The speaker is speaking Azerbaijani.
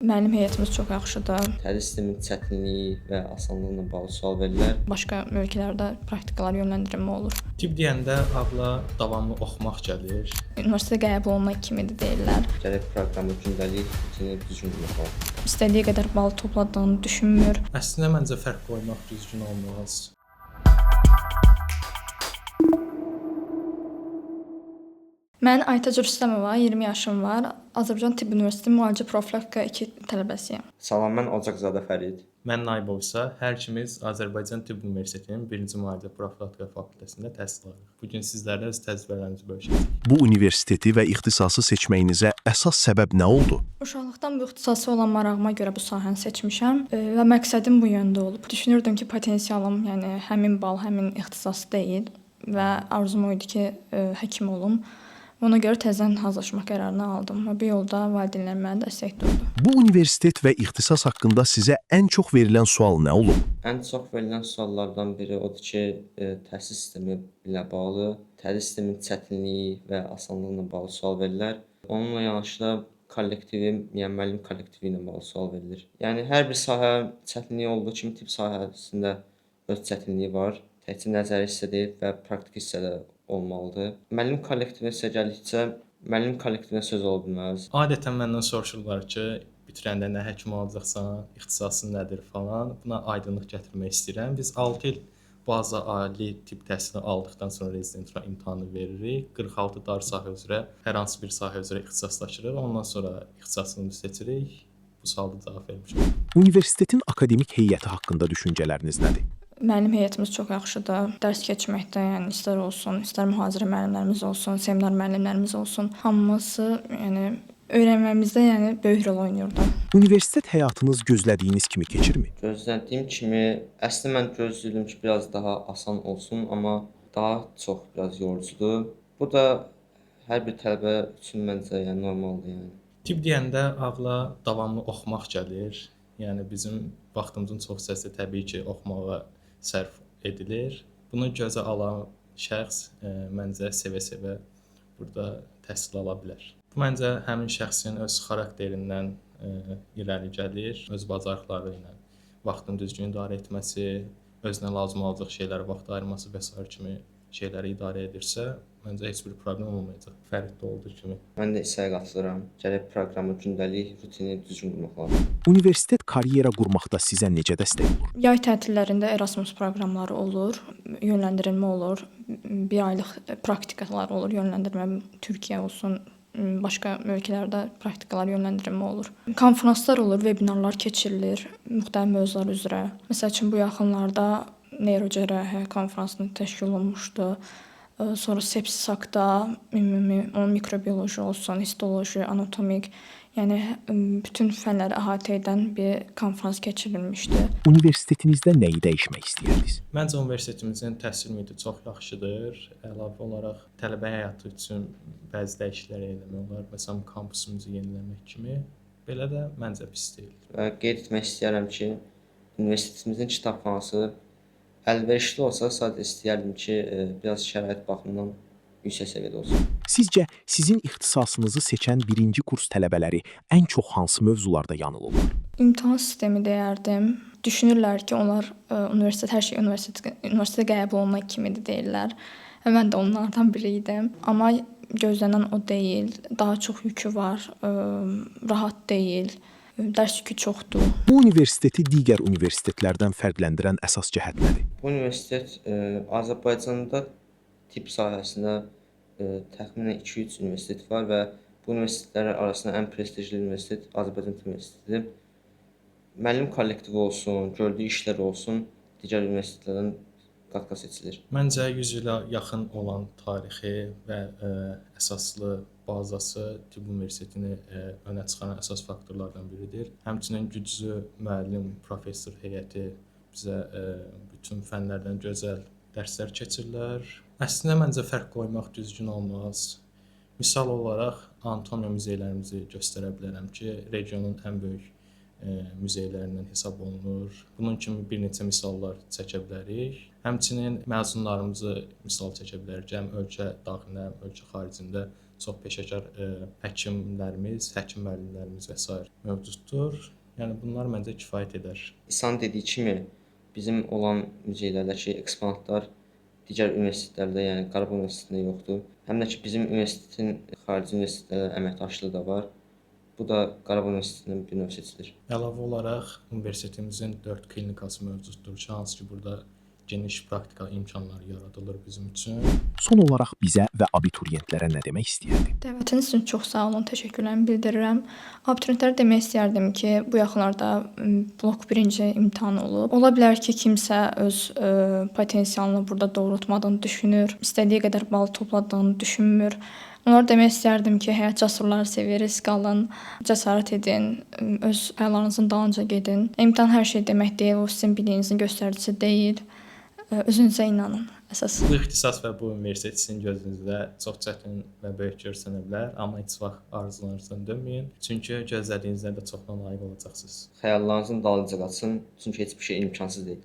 Müəllim heyətimiz çox yaxşıdır. Tədris sistemin çətinliyi və asanlığı ilə bağlı sual verirlər. Başqa ölkələrdə praktikalar yönləndirilmə olur. Tibb deyəndə ağla davamlı oxumaq gəlir. Üniversitetə qəbul olmaq kimidir deyirlər. Gərək proqramı, gündəlik rutini düzgün qurmaq lazımdır. İstədiyi qədər bal topladığını düşünmür. Əslində məncə fərq qoymaq düzgün olmaz. Mən Aytac Rüstəmova, 20 yaşım var. Azərbaycan Tibb Universiteti Müalicə Profilaktika 2 tələbəsiyəm. Salam, mən Ocaqzadə Fərid. Mən Naibov isə hər ikimiz Azərbaycan Tibb Universitetinin 1-ci müalicə profilaktika fakültəsində təhsil alırıq. Bu gün sizlərlə öz təcrübələrimizi bölüşəcəyik. Bu universiteti və ixtisası seçməyinizə əsas səbəb nə oldu? Uşaqlıqdan bu ixtisası olan marağıma görə bu sahəni seçmişəm və məqsədim bu yöndə olub. Düşünürdüm ki, potensialım, yəni həmin bal, həmin ixtisas deyil və arzum o idi ki, həkim olum. Ona görə təzədən hazırlaşmaq qərarını aldım və bu yolda valideynlərim mənə dəstək oldu. Bu universitet və ixtisas haqqında sizə ən çox verilən sual nə olub? Ən çox verilən suallardan biri odur ki, təhsil sistemi ilə bağlı, tədris sistemin çətinliyi və asanlığı ilə bağlı sual verirlər. Onunla yanaşı kollektivi, yəni müəllim kollektivi ilə bağlı sual verilir. Yəni hər bir sahə çətinliyi olduğu kimi tibb sahəsində öz çətinliyi var. Təkcə nəzəri hissə deyil və praktiki hissə də olmalıdır. Müəllim kollektivinə isə gəldikcə, müəllim kollektivinə söz ola bilməz. Adətən məndən soruşurlar ki, bitirəndə nə həkim olacaqsan, ixtisasın nədir falan. Buna aydınlıq gətirmək istəyirəm. Biz 6 il bazı ali tibb təhsili aldıqdan sonra rezidentura imtahanı veririk. 46 dar sahə üzrə, hər hansı bir sahə üzrə ixtisaslaşırıq. Ondan sonra ixtisasımızı seçirik. Bu suala cavab vermişəm. Universitetin akademik heyəti haqqında düşüncələriniz nədir? Müəllim heyətimiz çox yaxşıdır. Dərs keçməkdə, yəni istər olsun, istər mühazirə müəllimlərimiz olsun, seminar müəllimlərimiz olsun, hamısı yəni öyrənməyimizdə yəni böyük rol oynayırdı. Universitet həyatınız gözlədiyiniz kimi keçirmi? Gözlədiyim kimi, əslində mən gözləyirdim ki, biraz daha asan olsun, amma daha çox biraz yorucudur. Bu da hər bir tələbə üçün məncə yəni normaldır yəni. Tibb deyəndə ağla davamlı oxumaq gəlir. Yəni bizim vaxtımızın çox hissəsi təbii ki, oxumağa sərf edilir. Bunu gözə alan şəxs məncə sevə-sevə burada təhsil ala bilər. Bu məncə həmin şəxsin öz xarakterindən irəli gəlir, öz bacarıqları ilə vaxtını düzgün idarə etməsi, özünə lazım olacaq şeylərə vaxt ayırması və sair kimi şeyləri idarə edirsə, məncə heç bir problem olmayacaq. Fəriddə olduğu kimi. Mən də hissəyə qatılıram. Gərək proqramı, gündəlik rutini düzgün qurmaq lazımdır. Universitet karyera qurmaqda sizə necə dəstək olur? Yay tətillərində Erasmus proqramları olur, yönləndirilmə olur, 1 aylıq praktikalar olur, yönləndirmə Türkiyə olsun, başqa ölkələrdə praktikalar yönləndirilmə olur. Konfranslar olur, vebinarlar keçirilir müxtəlif mövzular üzrə. Məsəl üçün bu yaxınlarda neyrocərrahiyyə konfransını təşkil olunmuşdu. Sonra sepsis haqqında ümumi mikrobioloji olsun, histoloji, anatomik, yəni bütün fənləri əhatə edən bir konfrans keçirilmişdi. Universitetinizdə nəyi dəyişmək istəyirdiniz? Məncə universitetimizin təhsil mühiti çox yaxşıdır. Əlavə olaraq tələbə həyatı üçün bəzi dəyişikliklər etmək olar. Məsələn, kampusumuzu yeniləmək kimi. Belə də məncə pis deyil. Və qeyd etmək istəyirəm ki, universitetimizin kitabxanası əlverişli olsa, sadəcə istəyərdim ki, biraz şərait baxımından yüksək səviyyədə olsun. Sizcə sizin ixtisasınızı seçən 1-ci kurs tələbələri ən çox hansı mövzularda yanılırlar? İmtahan sistemi deyərdim. Düşünürlər ki, onlar universitet hər şey universitetə qəbul olmaq kimidir deyirlər. Və mən də onlardan biri idim. Amma gözlənilən o deyil. Daha çox yükü var, rahat deyil. Dərs yükü çoxdur. Bu universiteti digər universitetlərdən fərqləndirən əsas cəhət nədir? Bu universitet Azərbaycanda tibb sahəsində təxminən 2-3 universitet var və bu universitetlər arasında ən prestijli universitet Azərbaycan Tibb Universitetidir. Müəllim kollektivi olsun, gördüyü işlər olsun, digər universitetlərdən qat-qat seçilir. Məncə 100 ilə yaxın olan tarixi və əsaslı bazası Tibb Universitetini önə çıxaran əsas faktorlardan biridir. Həmçinin güclü müəllim, professor heyəti bizə bütün fənlərdən gözəl dərslər keçirlər. Əslində məncə fərq qoymaq düzgün olmaz. Misal olaraq anatomiya muzeylərimizi göstərə bilərəm ki, regionun ən böyük muzeylərindən hesab olunur. Bunun kimi bir neçə misallar çəkə bilərik. Həmçinin məzunlarımızı misal çəkə bilərik. Həm ölkə daxilində, həm ölkə xaricində çox peşəkar həkimlərimiz, həkim müəllimlərimiz və sair mövcuddur. Yəni bunlar məncə kifayət edər. İhsan dediyi kimi bizim olan muzeylərdəki eksponatlar digər universitetlərdə, yəni Qarabağ Universitetində yoxdur. Həm də ki bizim universitetin xarici universitetlərlə əməkdaşlığı da var. Bu da Qarabağ Universitetindən bir növ seçilir. Əlavə olaraq universitetimizin 4 klinikası mövcuddur ki, hansı ki burada geniş praktika imkanları yaradılır bizim üçün. Son olaraq bizə və abituriyentlərə nə demək istəyərdi? Dəvətiniz üçün çox sağ olun, təşəkkürlərimi bildirirəm. Abituriyentlərə demək istərdim ki, bu yaxınlarda blok 1-ci imtahan olub. Ola bilər ki, kimsə öz potensialını burada doğrultmadığını düşünür, istədiyi qədər bal topladığını düşünmür. Onlara demək istərdim ki, həyat cəsurları sevir, risk alın, cəsarət edin, öz xəyallarınızın dalınca gedin. İmtahan hər şey demək deyil, o sizin biliyinizin göstəricisi deyil. Özünüzə inanın əsas. Bu ixtisas və bu universitet sizin gözünüzdə çox çətin və böyük görsənə bilər, amma heç vaxt arzularınızdan dönməyin. Çünki gözlədiyinizdən də çoxdan layiq olacaqsınız. Xəyallarınızın dalınca qaçın, çünki heç bir şey imkansız deyil.